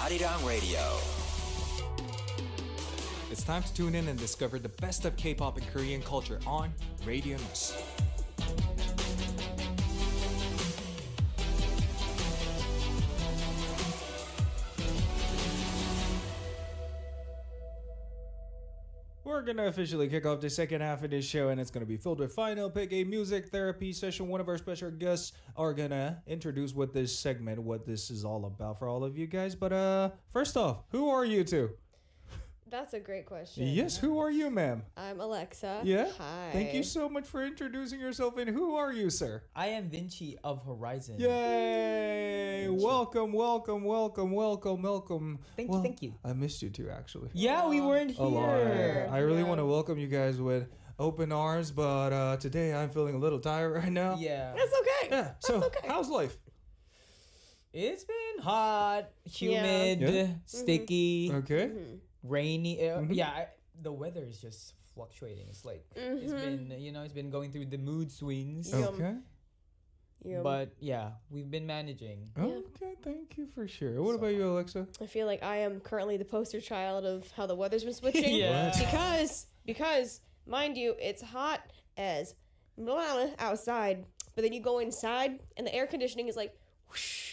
HORI7ON Radio. It's time to tune in and discover the best of K-pop and Korean culture on Radio News. We're going to officially kick off the second half of this show, and it's going to be filled with Final Pick, a music therapy session. One of our special guests are going to introduce what this segment, what this is all about for all of you guys. But first off, who are you two? That's a great question. Yes, who are you, ma'am? I'm AleXa. Yeah? Hi. Thank you so much for introducing yourself. And who are you, sir? I am Vinci of HORI7ON. Yay! Welcome. Thank you. I missed you too, actually. Yeah, we weren't here. A lot. I really want to welcome you guys with open arms, but today I'm feeling a little tired right now. Yeah. That's okay. Yeah. So, That's okay. how's life? It's been hot, humid, Yeah. sticky, Okay. rainy. The weather is just fluctuating. It's like it's been, it's been going through the mood swings. Okay. But yeah, we've been managing. Okay, thank you for sure. What about you, Alexa? I feel like I am currently the poster child of how the weather's been switching. Yeah. Because, mind you, it's hot as outside, but then you go inside and the air conditioning is like whoosh.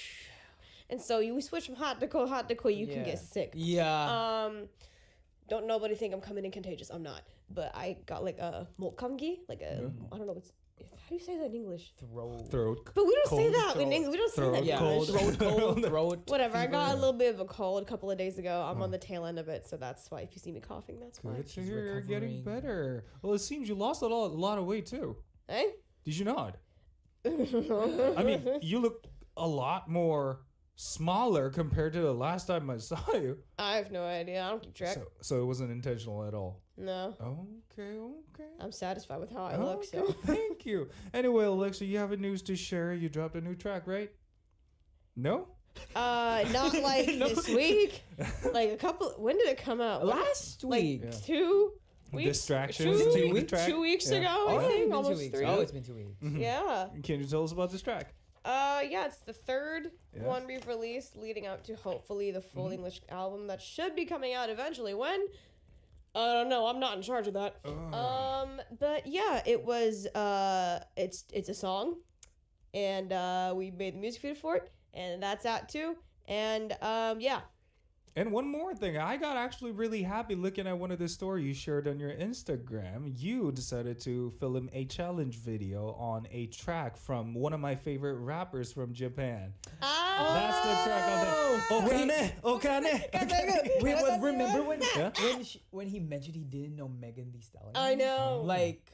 And so you switch from hot to cold, you can get sick. Yeah. Don't nobody think I'm coming in contagious. I'm not. But I got like a molkamgi, like a I don't know what's how do you say that in English? Throat. Throat. But we don't say Cold, that in throat. English. We don't say that in Yeah. English. Throat cold. Throat. Whatever. I got a little bit of a cold a couple of days ago. I'm on the tail end of it, so that's why if you see me coughing, that's why. Good to She's hear you're getting recovering. better. Well, it seems you lost a lot of weight too. Eh? Did you not? I mean, you look a lot more smaller compared to the last time I saw you. I have no idea. I don't keep track. So it wasn't intentional at all. No. Okay. I'm satisfied with how I look, so. Okay, thank you. Anyway, Alexa, you have a news to share. You dropped a new track, right? No? Not like this week. Like a couple. When did it come out? Last week. Like 2 weeks. Distractions. Two, Week track? 2 weeks Yeah. ago, I It's think. been Almost 2 weeks. 3. Oh, it's been 2 weeks. Yeah. Can you tell us about this track? Yeah, it's the third Yeah. one we've released, leading up to hopefully the full English album that should be coming out eventually. When? I don't know. I'm not in charge of that. But yeah, it was. It's a song, and we made the music video for it, and that's out too. And yeah. And one more thing, I got actually really happy looking at one of the stories you shared on your Instagram. You decided to film a challenge video on a track from one of my favorite rappers from Japan. That's the track on there. Okane. Wait, what, remember when Yeah? when he mentioned he didn't know Megan Thee Stallion? I know. Like,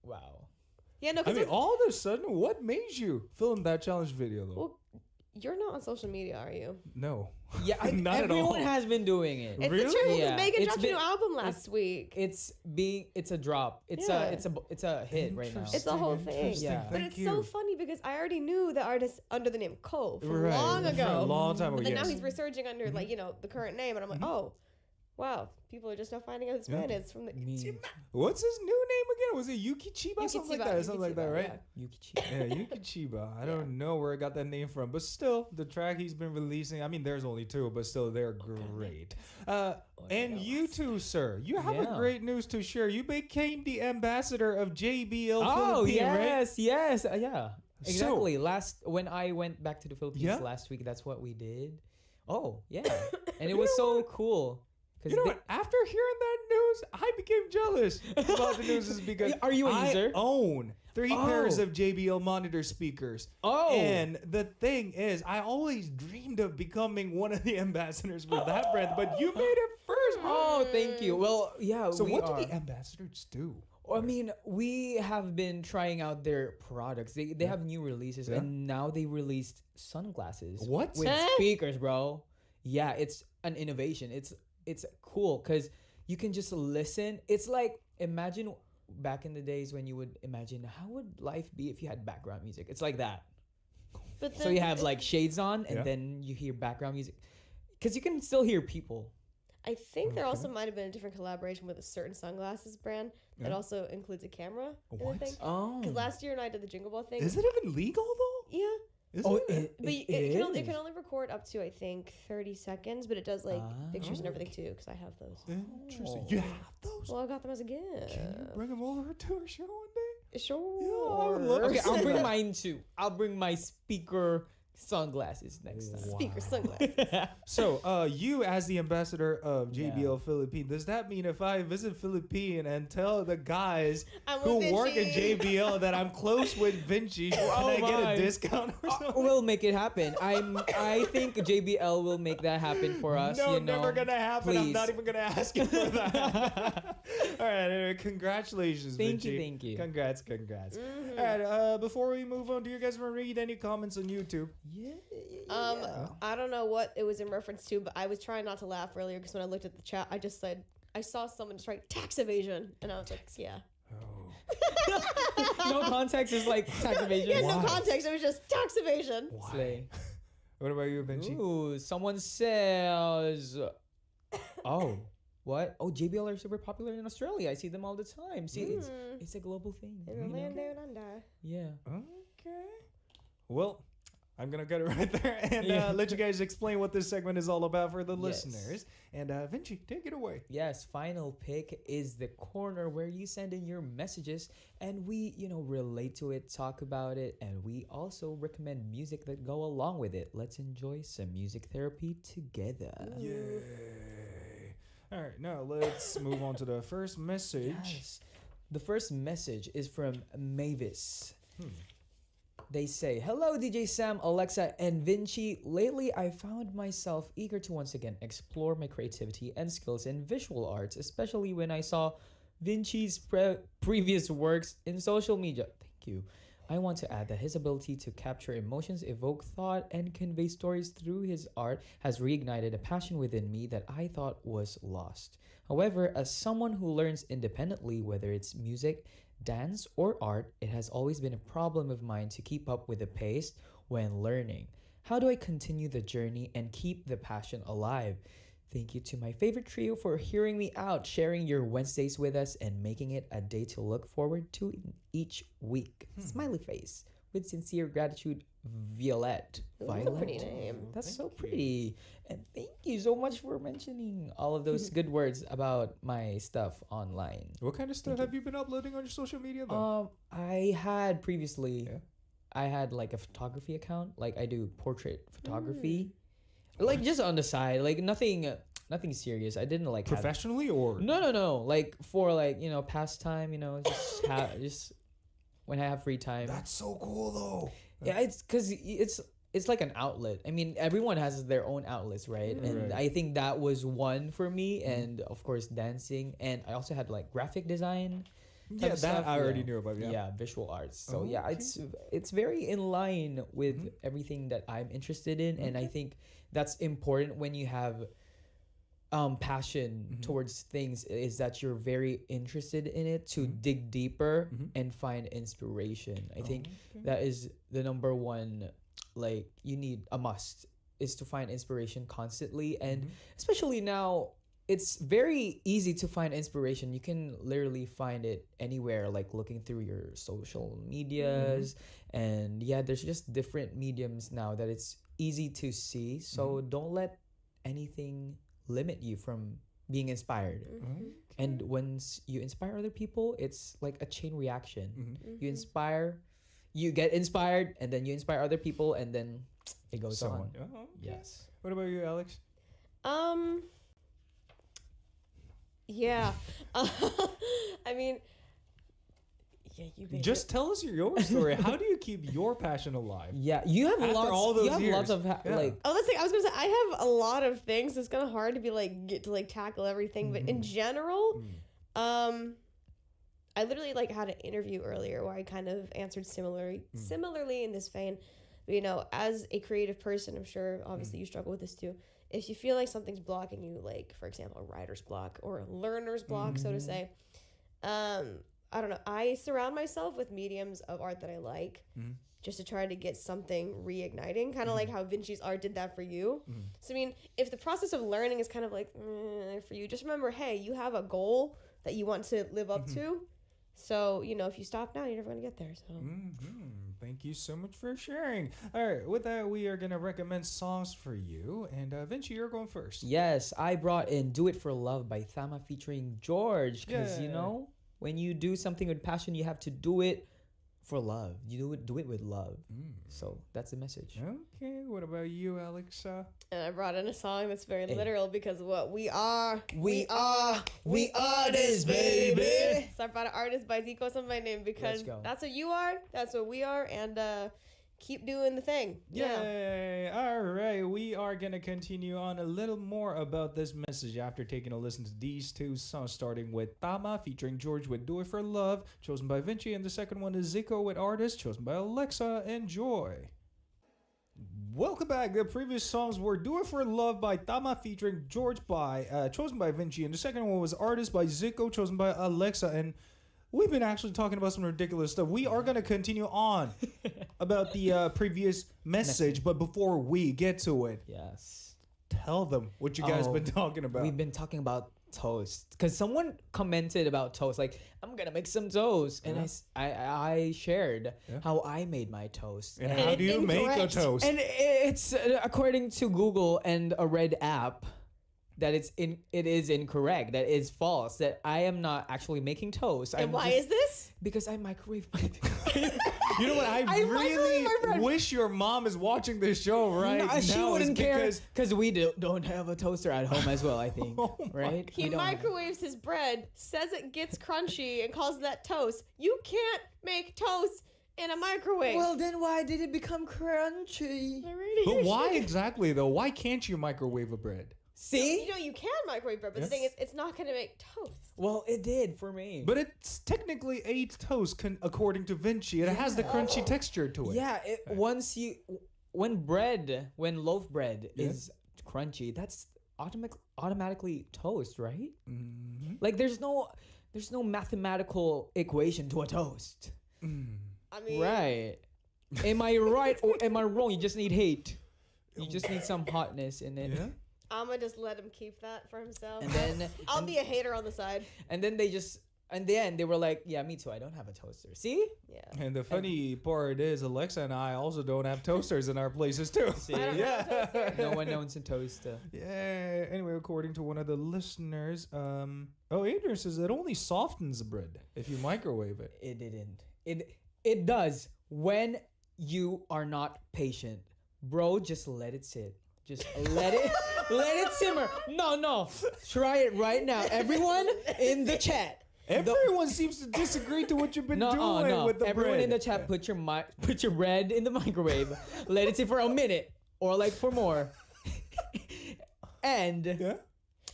wow. Yeah, no. I mean, all of a sudden, what made you film that challenge video, though? Well, you're not on social media, are you? No. Yeah, Not at all. everyone has been doing it. It's Really? the truth. Yeah. Megan It's dropped a been- new album last week. It's a drop. It's Yeah. a hit right now. It's the whole thing. Interesting. Yeah. But Thank it's you. so funny because I already knew the artist under the name Cole from Right. long ago. A long time ago, But then yes. now he's resurging under like, the current name, and I'm like, oh, wow, people are just now finding out this man is from the Me. What's his new name again? Was it Yuki Chiba? Something like that. Something like that, right? Yuki Chi. Yeah, Yuki Chiba. I don't know where I got that name from, but still, the track he's been releasing. I mean, there's only 2, but still, they're great. And you two, sir, you have a Yeah. great news to share. You became the ambassador of JBL Oh Philippines, right? yes, yeah, exactly. When I went back to the Philippines Yeah? last week, that's what we did. Oh yeah, and it was so cool. You know what? After hearing that news, I became jealous about the news is because Are you a I user? own 3 Oh. pairs of JBL monitor speakers. Oh. And the thing is, I always dreamed of becoming one of the ambassadors for that brand, but you made it first, bro. Oh, thank you. Well, yeah. So we what are. do the ambassadors do? I mean, we have been trying out their products. They have new releases, Yeah. and now they released sunglasses. What? With speakers, bro. Yeah, it's an innovation. It's cool because you can just listen. It's like, imagine back in the days when you would imagine how would life be if you had background music. It's like that. But So you have like shades on, and Yeah. then you hear background music because you can still hear people. I think there also might have been a different collaboration with a certain sunglasses brand that also includes a camera in the What? thing. Oh, Because last year when I did the Jingle Ball thing, Is it even legal though? yeah, Is Oh, it? But it can only record up to, I think, 30 seconds, but it does like pictures and everything too, because I have those. Interesting. You have those? Well, I got them as a gift. Can you bring them over to our show one day? Sure. Yeah, I would love Okay, to I'll see bring that. mine too. I'll bring my speaker sunglasses next time. Speaker sunglasses. So, you as the ambassador of JBL Philippines, does that mean if I visit Philippines and tell the guys I'm who with work at Vinci. JBL that I'm close with Vinci, can I get my. a discount or something? We'll make it happen. I think JBL will make that happen for us. No, you know. never gonna happen. I'm Please. not even gonna ask you for that. All right, anyway, congratulations, Thank you, Vinci. thank you. Congrats. All right, before we move on, do you guys want to read any comments on YouTube? Yeah. I don't know what it was in reference to, but I was trying not to laugh earlier because when I looked at the chat, I just said, I saw someone just write tax evasion. And I was like, yeah. Oh. No context is like tax evasion. Yeah, no Why? context. It was just tax evasion. Slay. What about you, Vinci? Ooh, someone says, oh, what? Oh, JBL are super popular in Australia. I see them all the time. See, it's a global thing. In you the know? land down under. Yeah. Okay. Well, I'm going to get it right there and Yeah. let you guys explain what this segment is all about for the Yes. listeners. And Vinci, take it away. Yes, final pick is the corner where you send in your messages and we, relate to it, talk about it, and we also recommend music that go along with it. Let's enjoy some music therapy together. Yay. All right, now let's move on to the first message. Yes. The first message is from Mavis. They say, "Hello, DJ Sam, AleXa, and Vinci. Lately, I found myself eager to once again explore my creativity and skills in visual arts, especially when I saw Vinci's previous works in social media. Thank you. I want to add that his ability to capture emotions, evoke thought, and convey stories through his art has reignited a passion within me that I thought was lost. However, as someone who learns independently, whether it's music, dance, or art, it has always been a problem of mine to keep up with the pace when learning. How do I continue the journey and keep the passion alive? Thank you to my favorite trio for hearing me out, sharing your Wednesdays with us, and making it a day to look forward to each week. Smiley face. With sincere gratitude, Violette. Ooh, that's a pretty name. That's Thank so you. pretty. And thank you so much for mentioning all of those good words about my stuff online. What kind of stuff have you been uploading on your social media, though? I had previously, Yeah. I had like a photography account. Like I do portrait photography, like just on the side, like nothing serious. I didn't like have, Professionally or? no, like for like pastime. Just just when I have free time. That's so cool, though. Yeah, it's because it's like an outlet. I mean, everyone has their own outlets, right? And Right. I think that was one for me, and of course dancing, and I also had like graphic design. Yeah, type that of stuff, I already yeah. knew about. Yeah. Visual arts. So Oh, yeah, okay. it's very in line with everything that I'm interested in, and I think that's important when you have passion towards things, is that you're very interested in it to dig deeper and find inspiration. I think that is the number one, like you need a must, is to find inspiration constantly, and especially now it's very easy to find inspiration. You can literally find it anywhere, like looking through your social medias, and yeah, there's just different mediums now that it's easy to see. So don't let anything limit you from being inspired. And once you inspire other people, it's like a chain reaction. You inspire, you get inspired, and then you inspire other people, and then it goes So on. on. Oh, okay. Yes. What about you, Alex? Yeah. I mean, yeah, you made Just tell us your story. How do you keep your passion alive? Yeah, you have After lots. all those you have lots years. of Yeah. like. Oh, let's see. I was gonna say I have a lot of things. It's kind of hard to be like get to like tackle everything, but in general, I literally like had an interview earlier where I kind of answered similarly in this vein. But, as a creative person, I'm sure obviously you struggle with this too. If you feel like something's blocking you, like for example a writer's block or a learner's block, so to say, I don't know. I surround myself with mediums of art that I like, just to try to get something reigniting, kind of like how Vinci's art did that for you. So I mean, if the process of learning is kind of like for you, just remember, hey, you have a goal that you want to live up to. So, you know, if you stop now, you're never going to get there. So, Thank you so much for sharing. All right, with that, we are going to recommend songs for you. And Vinci, you're going first. Yes, I brought in "Do It for Love" by Thama featuring George. Because you Yeah. know, when you do something with passion, you have to do it for love. You do it with love. So that's the message. Okay, what about you, AleXa? and I brought in a song that's very Hey. literal because what we are artists, baby. So I brought an artist by Zico my name because go. that's what you are, that's what we are, and keep doing the thing. Yay! All right, we are going to continue on a little more about this message after taking a listen to these two songs, starting with Tama featuring George with Do It For Love, chosen by Vinci, and the second one is Zico with Artist, chosen by AleXa. Enjoy! Welcome back. The previous songs were Do It For Love by Tama featuring George chosen by Vinci, and the second one was Artist by Zico, chosen by AleXa. And we've been actually talking about some ridiculous stuff. We are going to continue on about the previous message, but before we get to it, Yes. tell them what you guys been talking about. We've been talking about toast because someone commented about toast, like, I'm gonna make some toast, and I shared how I made my toast, and how do you make a incorrect. toast? and it's according to Google and a red app that it is incorrect, that is false, that I am not actually making toast. And why is this? Because I microwave my You know what? I I really microwave my bread. wish your mom is watching this show right now. She is wouldn't care because- because we don't have a toaster at home as well, I think. Oh my right? He We don't have- microwaves his bread, says it gets crunchy, and calls that toast. You can't make toast in a microwave. Well, then why did it become crunchy? But why exactly though? Why can't you microwave a bread? See? You know, you can microwave bread, but the thing is, it's not going to make toast. Well, it did for me. But it's technically a toast, according to Vinci. It has the crunchy texture to it. yeah, when loaf bread is crunchy, that's automatically toast, right? Mhm. Like there's no mathematical equation to a toast. I mean, Right. Am I right or am I wrong? You just need hate. You just need some hotness in it. Yeah. I'm going to just let him keep that for himself. And then I'll be a hater on the side. and then they just in the end they were like, yeah, me too. I don't have a toaster. See? Yeah. And the funny part is, AleXa and I also don't have toasters in our places too. See? I don't have a toaster. No one owns a toaster. Yeah. Anyway, according to one of the listeners, Adrian says it only softens the bread if you microwave it. It didn't. It does when you are not patient. Bro, just let it sit. Just let it simmer. No. Try it right now. Everyone in the chat. Everyone seems to disagree to what you've been doing with the Everyone bread. in the chat, put your bread in the microwave. Let it sit for a minute or like for more. And Yeah.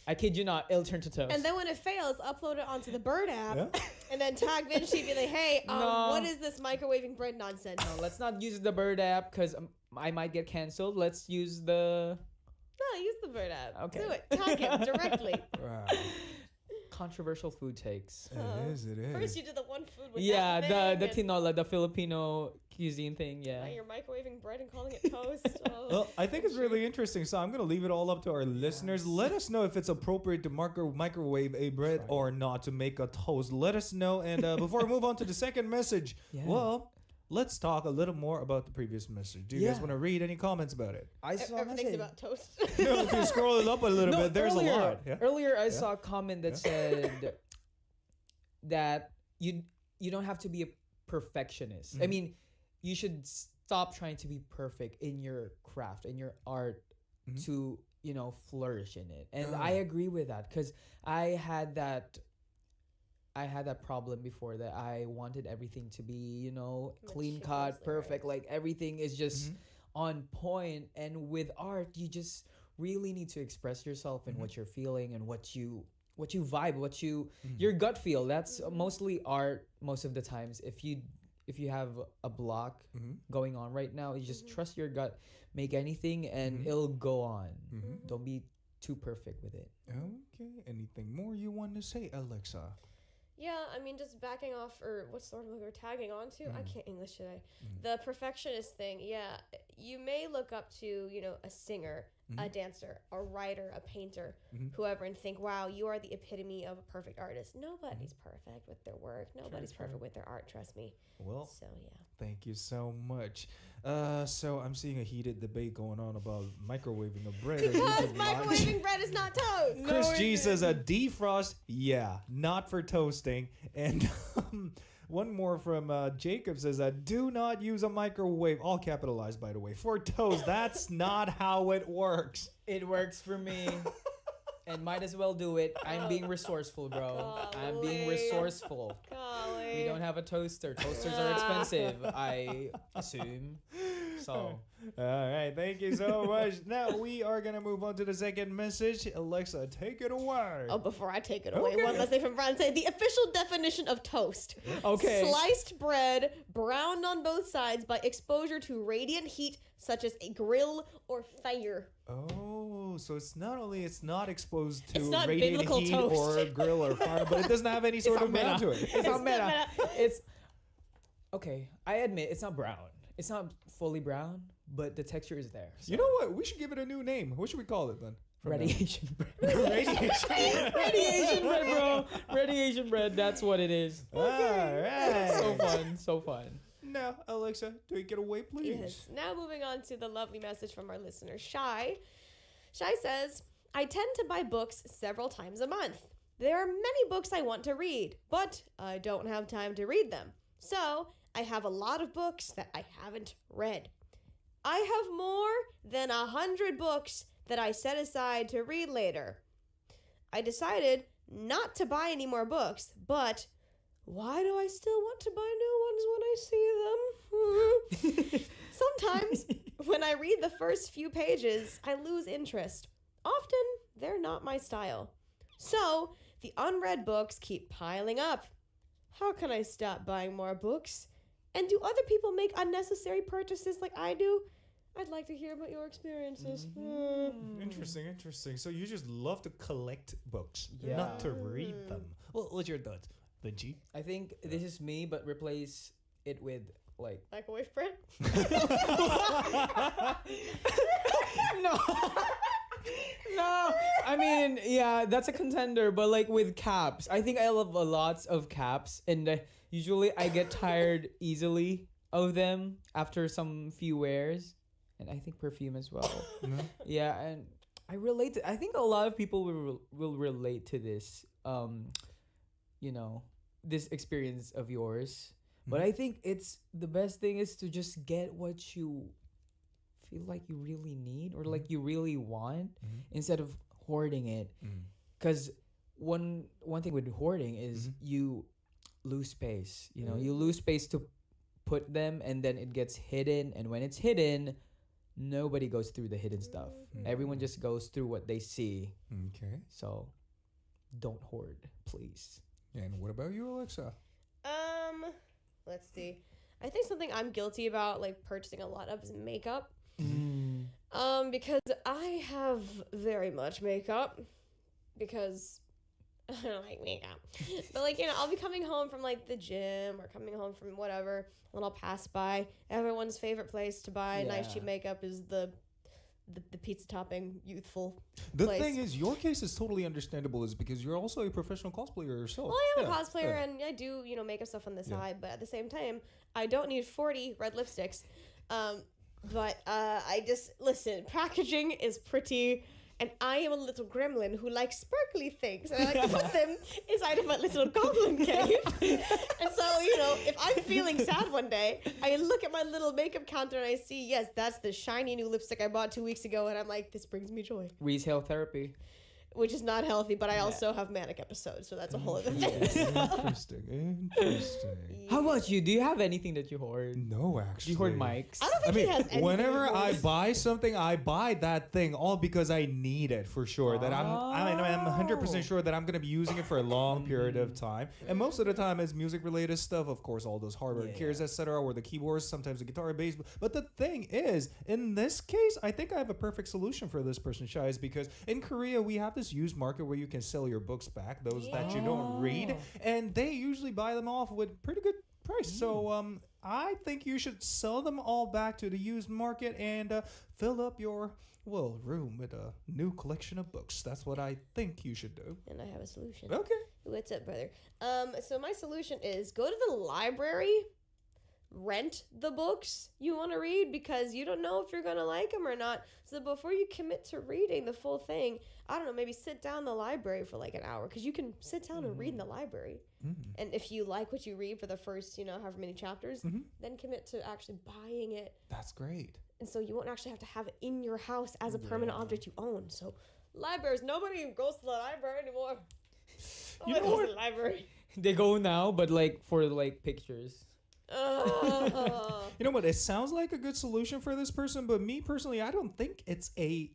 I kid you not, it'll turn to toast. And then when it fails, upload it onto the Bird app. Yeah. And then tag Vinci, be like, hey, No. what is this microwaving bread nonsense? No, let's not use the Bird app because I might get canceled. Let's use the No, use the Bird app. Okay. Do it. Tag him directly. Wow. controversial food takes. It is. First, you did the one food with Yeah, that the thing, and tinola, the Filipino cuisine thing. Yeah. now you're microwaving bread and calling it toast. Oh. Well, I think it's really interesting. So I'm gonna leave it all up to our listeners. Let us know if it's appropriate to microwave a bread or not to make a toast. Let us know. And before we move on to the second message, Yeah. well, let's talk a little more about the previous message. Do you guys Yeah. want to read any comments about it? I saw a Everything's message. about toast. No, if you scroll it up a little bit, there's earlier, a lot. Yeah. Earlier, I saw a comment that said that you don't have to be a perfectionist. I Mhm. mean, you should stop trying to be perfect in your craft, in your art, Mhm. to flourish in it. And Oh. I agree with that because I had that problem before, that I wanted everything to be clean cut, Meticulously perfect. right. Like everything is just Mhm. on point. And with art, you just really need to express yourself and what you're feeling and what you vibe, your gut feel. That's mostly art most of the times. If you have a block Mhm. going on right now, you just trust your gut, make anything and Mhm. it'll go on. Mhm. Don't be too perfect with it. Okay. Anything more you want to say, Alexa? Yeah, I mean, just backing off, or what's the word we're tagging on to? I can't English today. The perfectionist thing, yeah. you may look up to, a singer, a dancer, a writer, a painter, whoever, and think, wow, you are the epitome of a perfect artist. Nobody's perfect with their work. Nobody's perfect with their art, trust me. Well, so yeah. Thank you so much. So I'm seeing a heated debate going on about microwaving of bread. Because microwaving bread is not toast. Chris G says a defrost, not for toasting. And one more from Jacob says, do not use a microwave, all capitalized by the way, for toast. That's not how it works. It works for me. And might as well do it. I'm being resourceful, bro. I'm being resourceful. Golly. We don't have a toaster. Toasters are expensive, I assume. So. All right, thank you so much. Now we are going to move on to the second message. Alexa, take it away. Oh, before I take it away, one must say from Brian say the official definition of toast. Okay. Sliced bread browned on both sides by exposure to radiant heat such as a grill or fire. Oh, so it's not exposed to It's not radiant biblical heat toast. or grill or fire, but it doesn't have any sort of brown to it. It's not meta. It's okay. I admit it's not brown. It's not fully brown, but the texture is there. So. You know what? We should give it a new name. What should we call it then? Radiation bread. Radiation. Radiation bread, bro. Radiation bread. That's what it is. All right. So fun. So fun. Now, Alexa, take it away, please. Yes. Now moving on to the lovely message from our listener, Shai. Shai says, I tend to buy books several times a month. There are many books I want to read, but I don't have time to read them. So I have a lot of books that I haven't read. I have more than 100 books that I set aside to read later. I decided not to buy any more books, but why do I still want to buy new ones when I see them? Sometimes when I read the first few pages, I lose interest. Often, they're not my style. So, the unread books keep piling up. How can I stop buying more books? And do other people make unnecessary purchases like I do? I'd like to hear about your experiences. Interesting. So you just love to collect books, Yeah. not to read them. Well, what's your thoughts, Vinci? I think this is me, but replace it with like Microwave bread? no. No, I mean, yeah, that's a contender, but like with caps, I think I love lots of caps, and usually I get tired easily of them after some few wears, and I think perfume as well. Yeah, and I relate to. I think a lot of people will relate to this, this experience of yours. But I think it's the best thing is to just get what you feel like you really need or like you really want instead of hoarding it. Because one thing with hoarding is you lose space. You lose space to put them, and then it gets hidden. And when it's hidden, nobody goes through the hidden stuff. Everyone just goes through what they see. Okay. So don't hoard, please. And what about you, Alexa? Let's see. I think something I'm guilty about, like purchasing a lot of, is makeup. Because I have very much makeup because I don't like makeup. But like, I'll be coming home from like the gym or coming home from whatever, and I'll pass by. Everyone's favorite place to buy nice cheap makeup is the pizza topping youthful The place. thing is, your case is totally understandable, is because you're also a professional cosplayer yourself. Well, I am a cosplayer and I do, makeup stuff on the side, but at the same time, I don't need 40 red lipsticks. But I just, listen, packaging is pretty, and I am a little gremlin who likes sparkly things, and I like to put them inside of my little goblin cave. And so, if I'm feeling sad one day, I look at my little makeup counter and I see, yes, that's the shiny new lipstick I bought 2 weeks ago, and I'm like, this brings me joy. Retail therapy. Which is not healthy, but I also have manic episodes, so that's a whole other thing. Interesting. How about you? Do you have anything that you hoard? No, actually. Do you hoard mics? I don't think he has anything. Whenever I buy something, I buy that thing all because I need it for sure. That I'm 100% sure that I'm gonna be using it for a long period of time. And most of the time, it's music-related stuff. Of course, all those hardware gears, etc., or the keyboards, sometimes the guitar, bass. But the thing is, in this case, I think I have a perfect solution for this person, Shai, is because in Korea we have this used market where you can sell your books back, those that you don't read, and they usually buy them off with pretty good price. So I think you should sell them all back to the used market and fill up your room with a new collection of books. That's what I think you should do. And I have a solution. Okay. What's up, brother? So my solution is go to the library, rent the books you want to read because you don't know if you're going to like them or not. So before you commit to reading the full thing, I don't know, maybe sit down in the library for like an hour because you can sit down and read in the library. And if you like what you read for the first, however many chapters, then commit to actually buying it. That's great. And so you won't actually have to have it in your house as a permanent object you own. So libraries, nobody goes to the library anymore. You know what? The library. They go now, but like for like pictures. You know what? It sounds like a good solution for this person, but me personally, I don't think it's a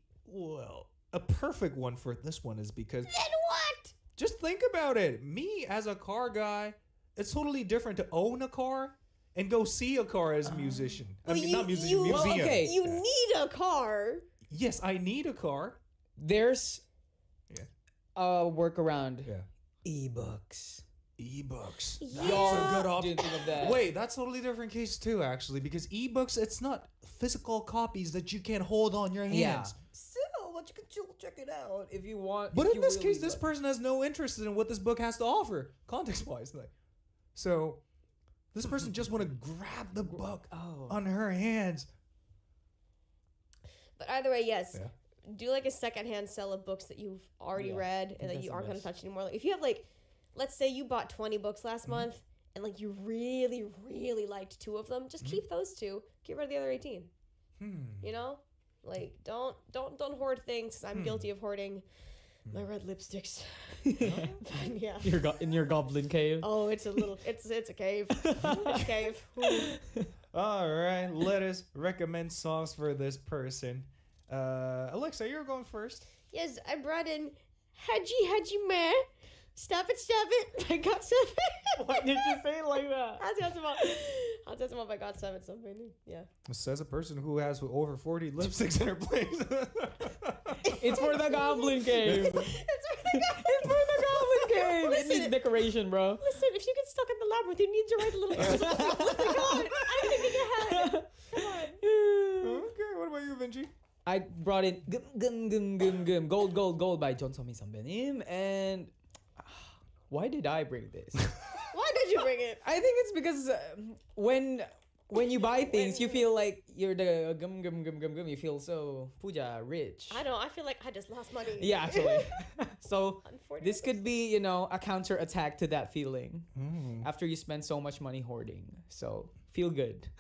perfect one for this one is because... Then what? Just think about it. Me as a car guy, it's totally different to own a car and go see a car as a musician. Well, not musician, museum. Well, okay. You need a car. Yes, I need a car. There's a workaround. Yeah. Ebooks. Ebooks. Yeah. That's a good option. Didn't think of that. Wait, that's a totally different case too, actually, because ebooks, it's not physical copies that you can hold on your hands. Yeah. Still, but you can still check it out if you want. But if in you this really case, this like. person has no interest in what this book has to offer, context-wise. Like, so, this person just want to grab the book on her hands. But either way, yes. Yeah. Do like a secondhand sale of books that you've already read and that that's you the aren't going to best. touch anymore. Like if you have like, let's say you bought 20 books last month and like you really, really liked 2 of them, just keep those 2. Get rid of the other 18. You know, like don't hoard things. 'Cause I'm guilty of hoarding my red lipsticks. But, yeah. In your goblin cave. Oh, it's a little. It's a cave. It's a cave. Ooh. All right, let us recommend songs for this person. AleXa, you're going first. Yes, I brought in Haji Meh. Stop it. I got 7. Why did you say it like that? I'll test them up. I got 7 something. Yeah. Says a person who has over 40 lipsticks in her place. It's for the goblin cave. It's It's for the goblin cave. It needs decoration, bro. Listen, if you get stuck in the labyrinth, you need to write a little. Listen, come on. I don't think you had. Come on. Okay, what about you, Vinci? I brought in Gum Gold by John Somi Sambenim, and why did I bring this? Why did you bring it? I think it's because when you buy things, you feel like you're the gum. You feel so puja rich. I know. I feel like I just lost money. Yeah, actually. So Unfortunately. this could be, a counter attack to that feeling after you spend so much money hoarding. So feel good.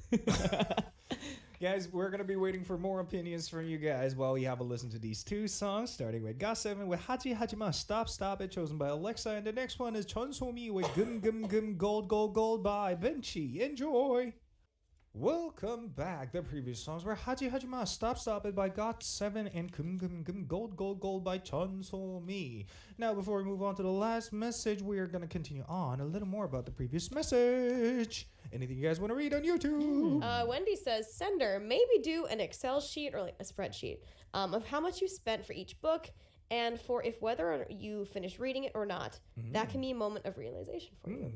Guys, we're going to be waiting for more opinions from you guys while we have a listen to these 2 songs, starting with GOT7 with Haji Hajima Stop It, chosen by AleXa, and the next one is Chon So-mi with Gum Gold by Vinci. Enjoy! Welcome back. The previous songs were Haji Hajima Stop It by GOT7 and Gum Gold by Chon So-mi. Now, before we move on to the last message, we are going to continue on a little more about the previous message. Anything you guys want to read on YouTube? Wendy says, sender, maybe do an Excel sheet or like a spreadsheet of how much you spent for each book and for if whether or you finish reading it or not. That can be a moment of realization for you.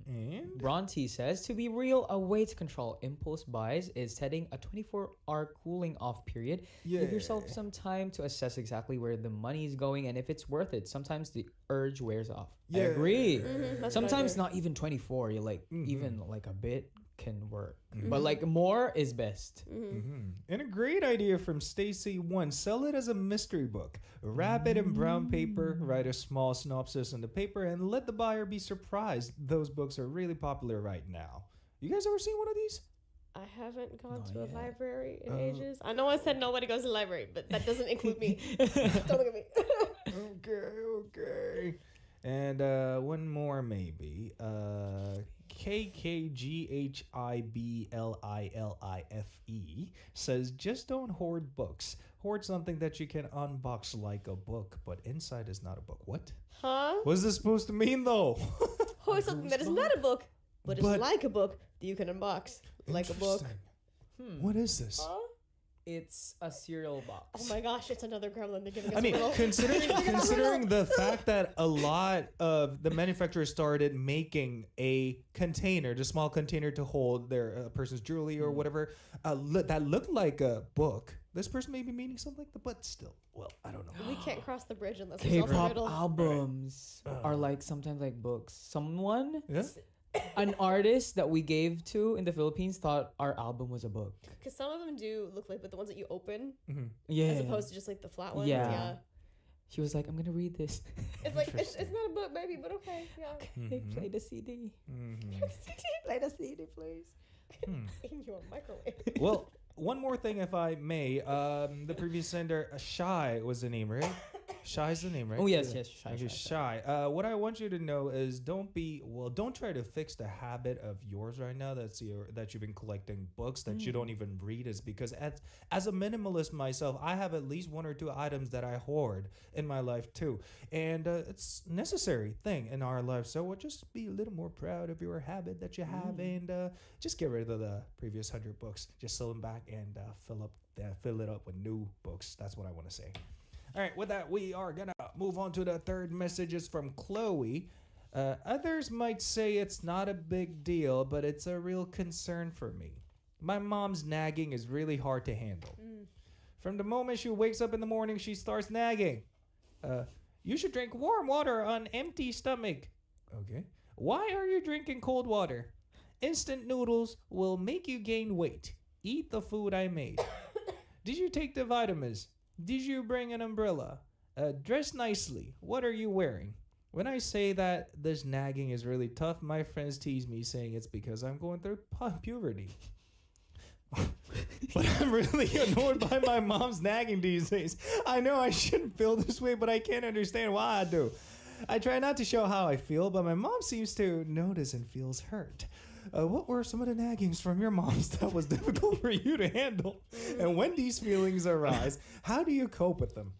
And? Bronte says, to be real, a way to control impulse buys is setting a 24-hour cooling off period. Give yourself some time to assess exactly where the money is going and if it's worth it. Sometimes the urge wears off. I agree. That's Sometimes what I do. not even 24. You're like, even like a bit can work. But like more is best. And a great idea from Stacy 1. Sell it as a mystery book. Wrap it in brown paper, write a small synopsis on the paper, and let the buyer be surprised. Those books are really popular right now. You guys ever seen one of these? I haven't gone to a library in ages. I know I said nobody goes to the library, but that doesn't include me. Don't look at me. Okay. And one more maybe. KKGHIBLILIFE says, just don't hoard books. Hoard something that you can unbox like a book, but inside is not a book. What? Huh? What's this supposed to mean though? Or something that is not a book, but it's like a book that you can unbox like a book. Interesting. What is this? Huh? It's a cereal box. Oh my gosh, it's another gremlin. They're giving us I mean, a riddle. considering the fact that a lot of the manufacturers started making a container, just small container to hold their person's jewelry or whatever, that looked like a book. This person may be meaning something like that, but still, well, I don't know. We can't cross the bridge unless we solve the K-pop riddle. albums are like sometimes like books. Someone, Yeah? an artist that we gave to in the Philippines thought our album was a book. Because some of them do look like, but the ones that you open, Yeah. as opposed to just like the flat ones. Yeah. Yeah. She was like, I'm gonna read this. It's like, it's not a book, baby, but okay. Yeah. Hey, play the CD. Play the CD, please. In your microwave. Well, one more thing, if I may. The previous sender, Shy was the name, right? Shy's the name, right? Oh, yes, Shy. Okay, Shy. What I want you to know is don't try to fix the habit of yours right now that you've been collecting books that you don't even read, is because as a minimalist myself, I have at least 1 or 2 items that I hoard in my life too. And it's necessary thing in our life. So we'll just be a little more proud of your habit that you have and just get rid of the previous 100 books. Just sell them back and fill it up with new books. That's what I want to say. All right, with that, we are going to move on to the third messages from Chloe. Others might say it's not a big deal, but it's a real concern for me. My mom's nagging is really hard to handle. From the moment she wakes up in the morning, she starts nagging. You should drink warm water on empty stomach. Okay. Why are you drinking cold water? Instant noodles will make you gain weight. Eat the food I made. Did you take the vitamins? Did you bring an umbrella? Dress nicely. What are you wearing? When I say that this nagging is really tough, my friends tease me saying it's because I'm going through puberty. But I'm really annoyed by my mom's nagging these days. I know I shouldn't feel this way, but I can't understand why I do. I try not to show how I feel, but my mom seems to notice and feels hurt. What were some of the naggings from your moms that was difficult for you to handle? And when these feelings arise, how do you cope with them?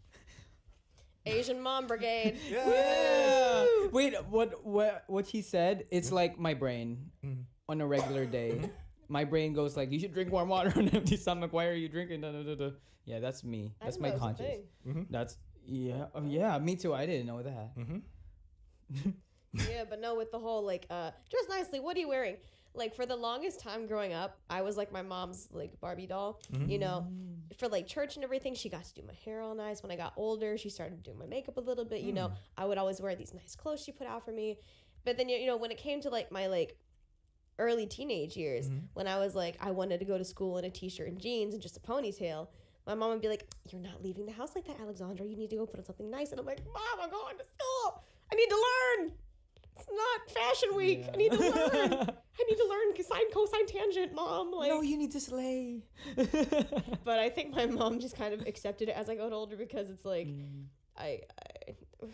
Asian Mom Brigade. Yeah. Wait, what he said? It's like my brain on a regular day. My brain goes like, you should drink warm water on an empty stomach. Why are you drinking? Da, da, da, da. Yeah, that's me. That's my conscience. That's yeah. Me too. I didn't know that. Yeah, but no, with the whole like dress nicely, what are you wearing? Like for the longest time growing up, I was like my mom's like Barbie doll, you know, for like church and everything. She got to do my hair all nice. When I got older, she started doing my makeup a little bit, you know. I would always wear these nice clothes she put out for me. But then, you know, when it came to like my like early teenage years, when I was like, I wanted to go to school in a t-shirt and jeans and just a ponytail, my mom would be like, you're not leaving the house like that, Alexandra. You need to go put on something nice. And I'm like, Mom, I'm going to school. I need to learn. It's not fashion week. Yeah. I need to learn. I need to learn sine, cosine, tangent, Mom. Like, no, you need to slay. But I think my mom just kind of accepted it as I got older because it's like, I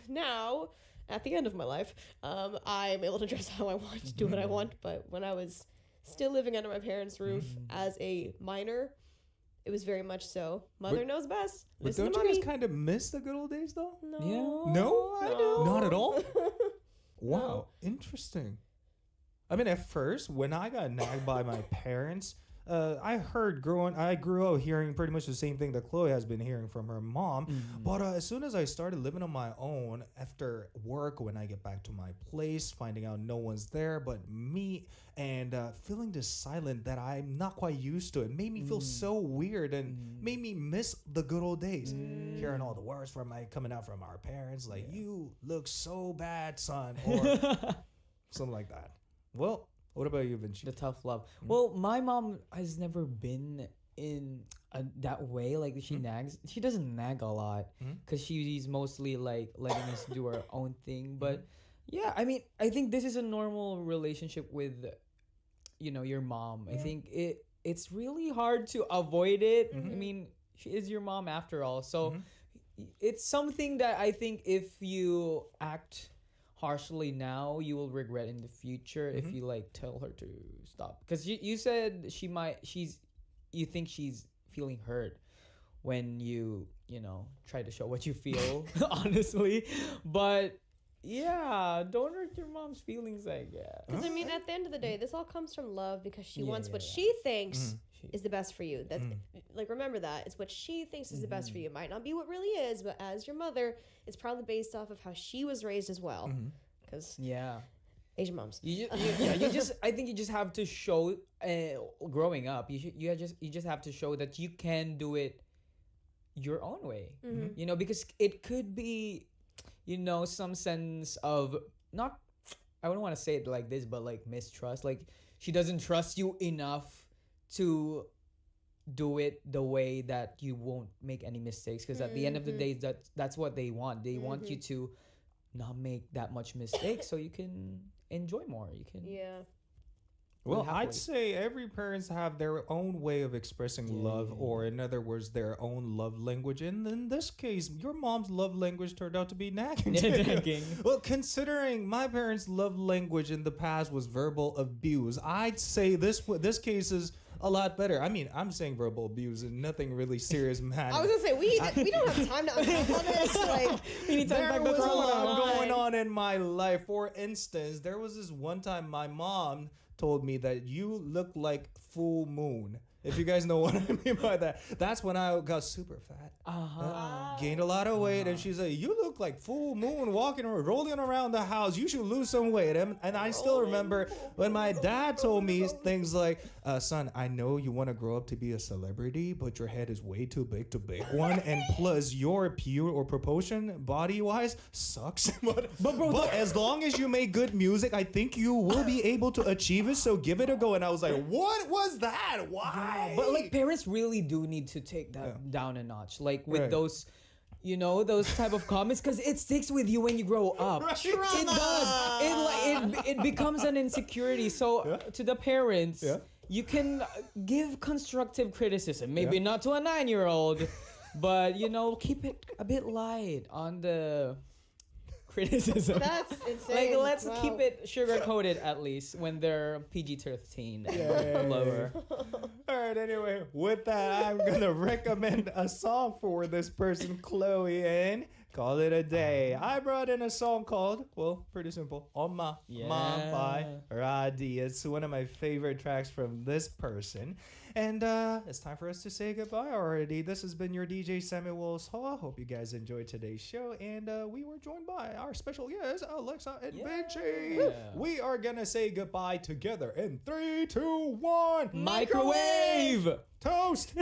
now, at the end of my life, I'm able to dress how I want, do what I want. But when I was still living under my parents' roof as a minor, it was very much so. Mother knows best. But don't you guys kind of miss the good old days, though? No. Yeah. No? I don't. Not at all? Wow, interesting. I mean, at first, when I got nagged by my parents, I grew up hearing pretty much the same thing that Chloe has been hearing from her mom. But as soon as I started living on my own after work, when I get back to my place, finding out no one's there but me, and feeling this silence that I'm not quite used to, it made me feel so weird and made me miss the good old days. Hearing all the words coming out from our parents, like, you look so bad, son, or something like that. Well, what about you, Vinci? The tough love. Well, my mom has never been in that way. Like she nags. She doesn't nag a lot because she's mostly like letting us do our own thing. But yeah, I mean, I think this is a normal relationship with, you know, your mom. I think it's really hard to avoid it. I mean, she is your mom after all. So it's something that I think if you act harshly now, you will regret in the future if you like tell her to stop, because you said you think she's feeling hurt when you know, try to show what you feel honestly. But yeah, don't hurt your mom's feelings, I guess. Because I mean, at the end of the day, this all comes from love, because she wants what she thinks is the best for you. That's like, remember that it's what she thinks is the best for you. It might not be what really is, but as your mother, it's probably based off of how she was raised as well. Because Asian moms. I think you just have to show, growing up, you just have to show that you can do it your own way. You know, because it could be, you know, some sense of not, I wouldn't want to say it like this, but like mistrust. Like, she doesn't trust you enough to do it the way that you won't make any mistakes, because at the end of the day, that's what they want. They want you to not make that much mistakes so you can enjoy more. You can Well, I'd say every parents have their own way of expressing love, or in other words, their own love language. And in this case, your mom's love language turned out to be nagging. Nagging. Well, considering my parents' love language in the past was verbal abuse, I'd say this case is a lot better. I mean, I'm saying verbal abuse and nothing really serious, man. I was gonna say we don't have time to unpack all this. Like, there was a lot going on in my life. For instance, there was this one time my mom told me that you look like full moon. If you guys know what I mean by that, that's when I got super fat. Gained a lot of weight, and she's like, "You look like full moon, walking or rolling around the house. You should lose some weight." And I still remember when my dad told me things like, "Son, I know you want to grow up to be a celebrity, but your head is way too big to be one, and plus your pure or proportion body wise sucks. but as long as you make good music, I think you will be able to achieve it. So give it a go." And I was like, "What was that? Why?" But like, parents really do need to take that down a notch, like with those, you know, those type of comments, because it sticks with you when you grow up. It does. It becomes an insecurity. So to the parents, you can give constructive criticism, maybe not to a 9-year-old, but you know, keep it a bit light on the criticism. That's insane. Like, let's keep it sugar coated at least when they're PG-13 and lower. All right, anyway, with that, I'm gonna recommend a song for this person, Chloe, and call it a day. I brought in a song called, well, pretty simple, Oma Mom by Radi. It's one of my favorite tracks from this person. And it's time for us to say goodbye already. This has been your DJ Samuel Hall. Hope you guys enjoyed today's show. And we were joined by our special guests, AleXa and Vinci. We are going to say goodbye together in 3, 2, 1. Microwave! Toast!